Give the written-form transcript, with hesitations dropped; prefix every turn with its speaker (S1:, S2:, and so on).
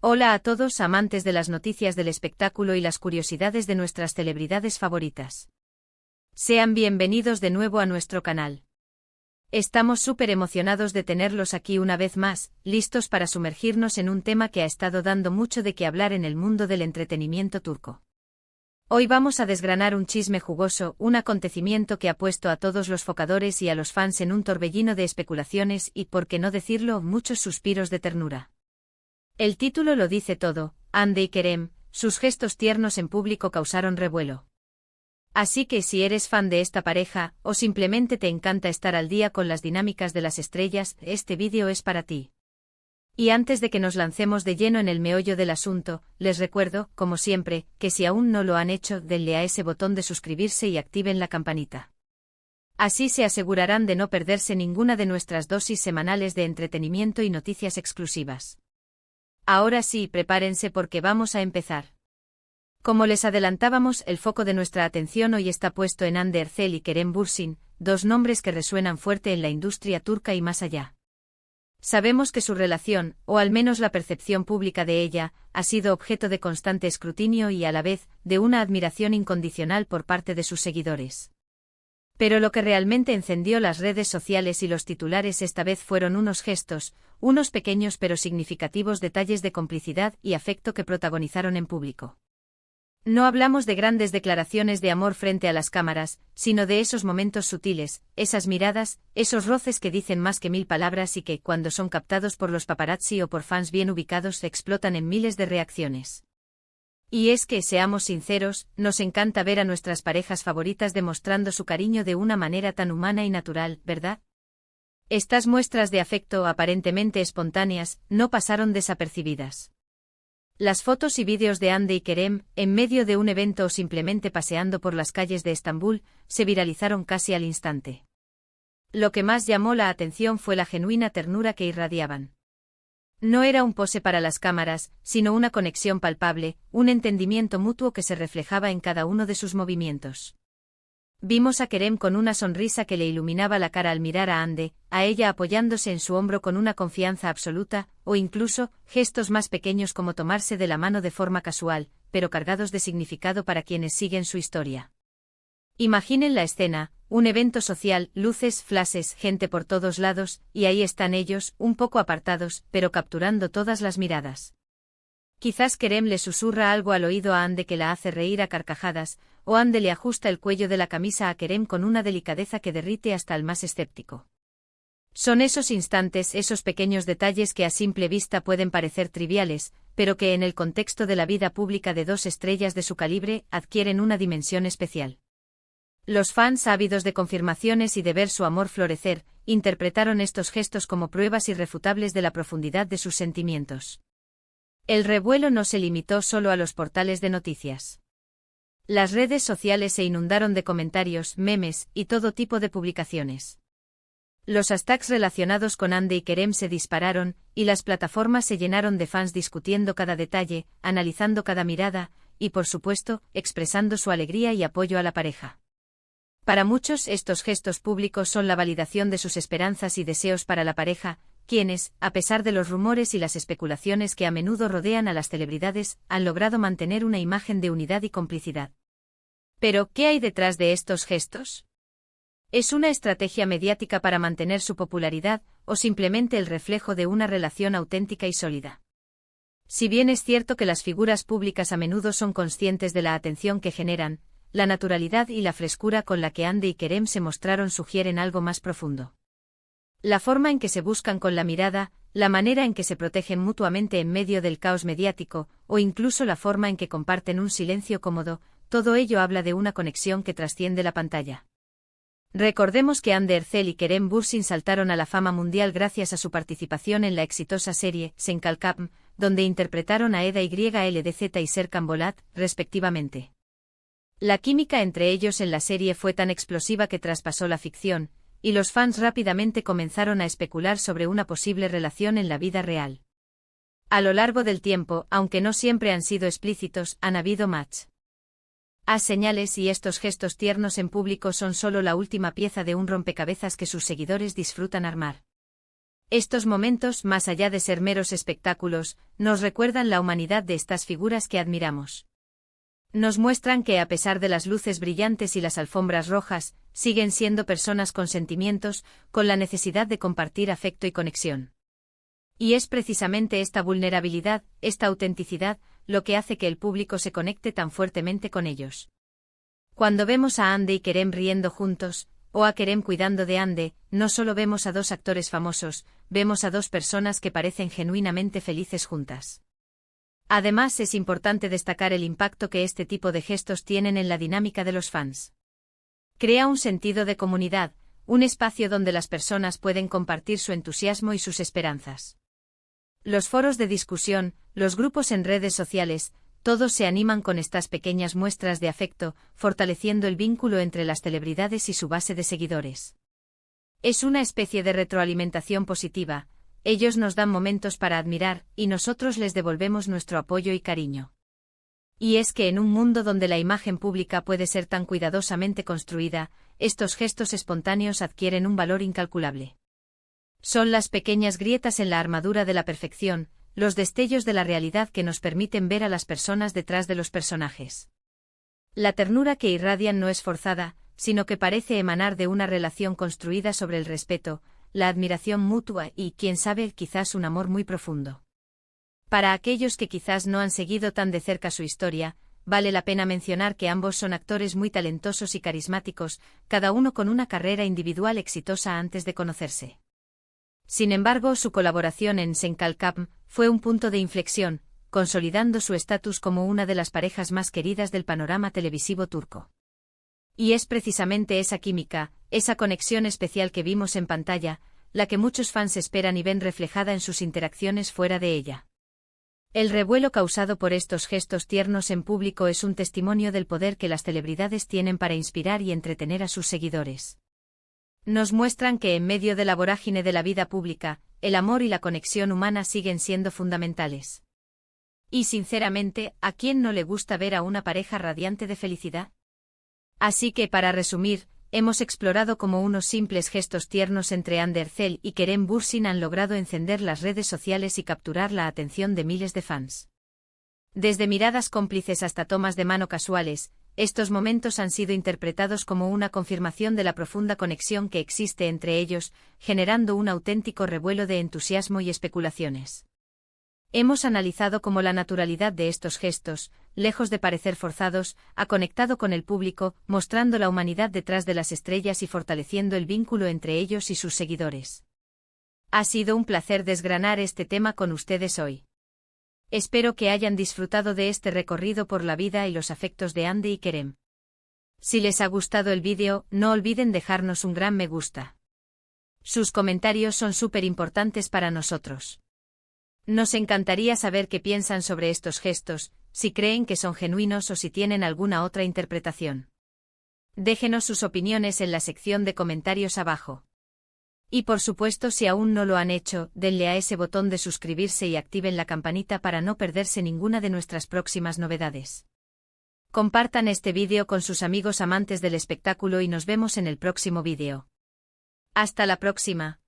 S1: Hola a todos amantes de las noticias del espectáculo y las curiosidades de nuestras celebridades favoritas. Sean bienvenidos de nuevo a nuestro canal. Estamos súper emocionados de tenerlos aquí una vez más, listos para sumergirnos en un tema que ha estado dando mucho de qué hablar en el mundo del entretenimiento turco. Hoy vamos a desgranar un chisme jugoso, un acontecimiento que ha puesto a todos los focadores y a los fans en un torbellino de especulaciones y, por qué no decirlo, muchos suspiros de ternura. El título lo dice todo, Hande y Kerem, sus gestos tiernos en público causaron revuelo. Así que si eres fan de esta pareja, o simplemente te encanta estar al día con las dinámicas de las estrellas, este vídeo es para ti. Y antes de que nos lancemos de lleno en el meollo del asunto, les recuerdo, como siempre, que si aún no lo han hecho, denle a ese botón de suscribirse y activen la campanita. Así se asegurarán de no perderse ninguna de nuestras dosis semanales de entretenimiento y noticias exclusivas. Ahora sí, prepárense porque vamos a empezar. Como les adelantábamos, el foco de nuestra atención hoy está puesto en Hande Erçel y Kerem Bürsin, dos nombres que resuenan fuerte en la industria turca y más allá. Sabemos que su relación, o al menos la percepción pública de ella, ha sido objeto de constante escrutinio y a la vez, de una admiración incondicional por parte de sus seguidores. Pero lo que realmente encendió las redes sociales y los titulares esta vez fueron unos gestos, unos pequeños pero significativos detalles de complicidad y afecto que protagonizaron en público. No hablamos de grandes declaraciones de amor frente a las cámaras, sino de esos momentos sutiles, esas miradas, esos roces que dicen más que 1000 palabras y que, cuando son captados por los paparazzi o por fans bien ubicados, explotan en miles de reacciones. Y es que, seamos sinceros, nos encanta ver a nuestras parejas favoritas demostrando su cariño de una manera tan humana y natural, ¿verdad? Estas muestras de afecto aparentemente espontáneas no pasaron desapercibidas. Las fotos y vídeos de Hande y Kerem, en medio de un evento o simplemente paseando por las calles de Estambul, se viralizaron casi al instante. Lo que más llamó la atención fue la genuina ternura que irradiaban. No era un pose para las cámaras, sino una conexión palpable, un entendimiento mutuo que se reflejaba en cada uno de sus movimientos. Vimos a Kerem con una sonrisa que le iluminaba la cara al mirar a Hande, a ella apoyándose en su hombro con una confianza absoluta, o incluso, gestos más pequeños como tomarse de la mano de forma casual, pero cargados de significado para quienes siguen su historia. Imaginen la escena, un evento social, luces, flashes, gente por todos lados, y ahí están ellos, un poco apartados, pero capturando todas las miradas. Quizás Kerem le susurra algo al oído a Hande que la hace reír a carcajadas, o Hande le ajusta el cuello de la camisa a Kerem con una delicadeza que derrite hasta al más escéptico. Son esos instantes, esos pequeños detalles que a simple vista pueden parecer triviales, pero que en el contexto de la vida pública de dos estrellas de su calibre adquieren una dimensión especial. Los fans, ávidos de confirmaciones y de ver su amor florecer, interpretaron estos gestos como pruebas irrefutables de la profundidad de sus sentimientos. El revuelo no se limitó solo a los portales de noticias. Las redes sociales se inundaron de comentarios, memes y todo tipo de publicaciones. Los hashtags relacionados con Hande y Kerem se dispararon, y las plataformas se llenaron de fans discutiendo cada detalle, analizando cada mirada, y por supuesto, expresando su alegría y apoyo a la pareja. Para muchos estos gestos públicos son la validación de sus esperanzas y deseos para la pareja, quienes, a pesar de los rumores y las especulaciones que a menudo rodean a las celebridades, han logrado mantener una imagen de unidad y complicidad. Pero, ¿qué hay detrás de estos gestos? ¿Es una estrategia mediática para mantener su popularidad, o simplemente el reflejo de una relación auténtica y sólida? Si bien es cierto que las figuras públicas a menudo son conscientes de la atención que generan, la naturalidad y la frescura con la que Hande y Kerem se mostraron sugieren algo más profundo. La forma en que se buscan con la mirada, la manera en que se protegen mutuamente en medio del caos mediático, o incluso la forma en que comparten un silencio cómodo, todo ello habla de una conexión que trasciende la pantalla. Recordemos que Hande Erçel y Kerem Bürsin saltaron a la fama mundial gracias a su participación en la exitosa serie Sen Kalkam, donde interpretaron a Eda YLDZ y Serkan Bolat, respectivamente. La química entre ellos en la serie fue tan explosiva que traspasó la ficción, y los fans rápidamente comenzaron a especular sobre una posible relación en la vida real. A lo largo del tiempo, aunque no siempre han sido explícitos, han habido señales y estos gestos tiernos en público son solo la última pieza de un rompecabezas que sus seguidores disfrutan armar. Estos momentos, más allá de ser meros espectáculos, nos recuerdan la humanidad de estas figuras que admiramos. Nos muestran que a pesar de las luces brillantes y las alfombras rojas, siguen siendo personas con sentimientos, con la necesidad de compartir afecto y conexión. Y es precisamente esta vulnerabilidad, esta autenticidad, lo que hace que el público se conecte tan fuertemente con ellos. Cuando vemos a Ande y Kerem riendo juntos, o a Kerem cuidando de Ande, no solo vemos a dos actores famosos, vemos a dos personas que parecen genuinamente felices juntas. Además, es importante destacar el impacto que este tipo de gestos tienen en la dinámica de los fans. Crea un sentido de comunidad, un espacio donde las personas pueden compartir su entusiasmo y sus esperanzas. Los foros de discusión, los grupos en redes sociales, todos se animan con estas pequeñas muestras de afecto, fortaleciendo el vínculo entre las celebridades y su base de seguidores. Es una especie de retroalimentación positiva. Ellos nos dan momentos para admirar, y nosotros les devolvemos nuestro apoyo y cariño. Y es que en un mundo donde la imagen pública puede ser tan cuidadosamente construida, estos gestos espontáneos adquieren un valor incalculable. Son las pequeñas grietas en la armadura de la perfección, los destellos de la realidad que nos permiten ver a las personas detrás de los personajes. La ternura que irradian no es forzada, sino que parece emanar de una relación construida sobre el respeto, la admiración mutua y, quién sabe, quizás un amor muy profundo. Para aquellos que quizás no han seguido tan de cerca su historia, vale la pena mencionar que ambos son actores muy talentosos y carismáticos, cada uno con una carrera individual exitosa antes de conocerse. Sin embargo, su colaboración en Senkalkam fue un punto de inflexión, consolidando su estatus como una de las parejas más queridas del panorama televisivo turco. Y es precisamente esa química, esa conexión especial que vimos en pantalla, la que muchos fans esperan y ven reflejada en sus interacciones fuera de ella. El revuelo causado por estos gestos tiernos en público es un testimonio del poder que las celebridades tienen para inspirar y entretener a sus seguidores. Nos muestran que en medio de la vorágine de la vida pública, el amor y la conexión humana siguen siendo fundamentales. Y sinceramente, ¿a quién no le gusta ver a una pareja radiante de felicidad? Así que, para resumir, hemos explorado cómo unos simples gestos tiernos entre Hande Erçel y Kerem Bürsin han logrado encender las redes sociales y capturar la atención de miles de fans. Desde miradas cómplices hasta tomas de mano casuales, estos momentos han sido interpretados como una confirmación de la profunda conexión que existe entre ellos, generando un auténtico revuelo de entusiasmo y especulaciones. Hemos analizado cómo la naturalidad de estos gestos, lejos de parecer forzados, ha conectado con el público, mostrando la humanidad detrás de las estrellas y fortaleciendo el vínculo entre ellos y sus seguidores. Ha sido un placer desgranar este tema con ustedes hoy. Espero que hayan disfrutado de este recorrido por la vida y los afectos de Hande y Kerem. Si les ha gustado el vídeo, no olviden dejarnos un gran me gusta. Sus comentarios son súper importantes para nosotros. Nos encantaría saber qué piensan sobre estos gestos, si creen que son genuinos o si tienen alguna otra interpretación. Déjenos sus opiniones en la sección de comentarios abajo. Y por supuesto, si aún no lo han hecho, denle a ese botón de suscribirse y activen la campanita para no perderse ninguna de nuestras próximas novedades. Compartan este vídeo con sus amigos amantes del espectáculo y nos vemos en el próximo vídeo. Hasta la próxima.